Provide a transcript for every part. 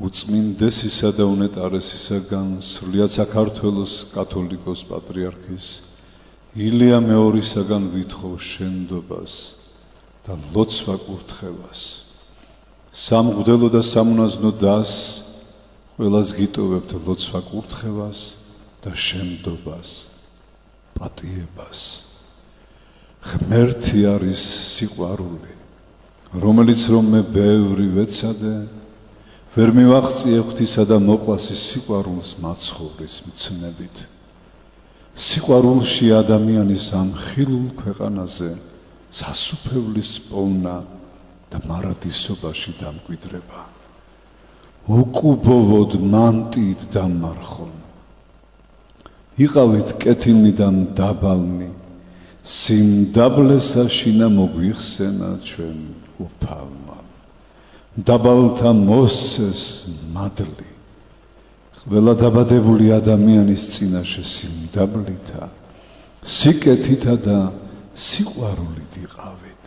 უწმინდესისა და უნეტარესისაგან სრულიად საქართველოს კათოლიკოს პატრიარქის ილია მეორისაგან ვითხოვ შენდობას და ლოცვა კურთხევას სამღვდელო და სამონაზნო დას ყველას გიტოვებთ ლოცვა კურთხევას და შენდობას პატიებას ღმერთი არის სიყვარული რომელიც რომ მე ბევრი ვეცადე ვერ მივაღწიე ღვთისა და მოყვასის სიყვარულს მაცხოვრის მცნებით სიყვარულში ადამიანის ამ ხილულ ქვეყანაზე სასუფევლის პოვნა და მარადისობაში დამკვიდრება უკუბოვოდ მანტიით დამარხონ იყავით კეთილნი და მდაბალნი სიმდაბლესაშინა მოგვიხსენა ჩვენ უფალმა მდაბალთა მოსცეს მადლი ყველა დაბადებული ადამიანის წინაშე სიმდაბლითა სიკეთითა და სიყვარულით იყავით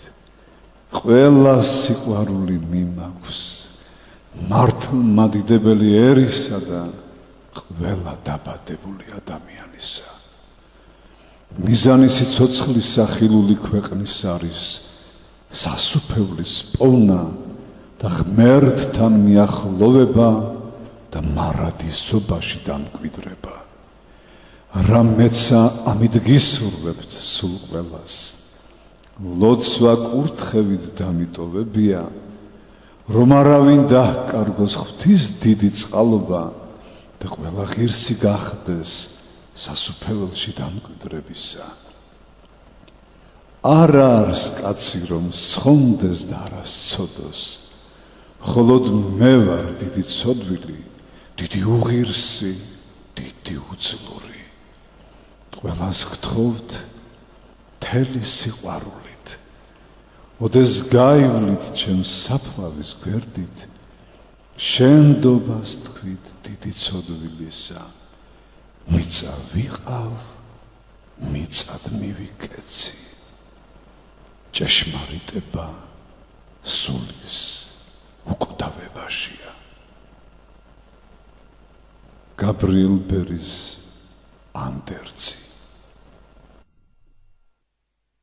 ყველა სიყვარული მიმაქვს მართლმადიდებელი ერისა და ყველა დაბადებული ადამიანისა მიზანი სიცოცხლის სახილული ქვეყნის არის სასუფევლის პოვნა და ღმერთთან მიახლოვება და მარადისობაში დამკვიდრება რა მეცა ამით გისურვებთ სულ ყველას ლოცვა კურთხევით დამიტოვებია რომ არავინ დაჰკარგოს ღვთის დიდი წყალობა და ყველა ღირსი გახდეს სასუფეველში დამკვიდრებისა არა არის კაცი რომ სხონდეს და არა სცოდოს ხოლოდ მე ვარ დიდი ცოდვილი დიდი უღირსი დიდი უძლური ყველას გთხოვთ მთელი სიყვარულით ოდეს გაივლით ჩემს საფლავის გვერდით შენდობას თქვით დიდი ცოდვილისა მიწა ვიყავ მიწად მივიკეცი ჭეშმარიტება სულის უკვდავებაშია გაბრიელ ბერის ანდერძი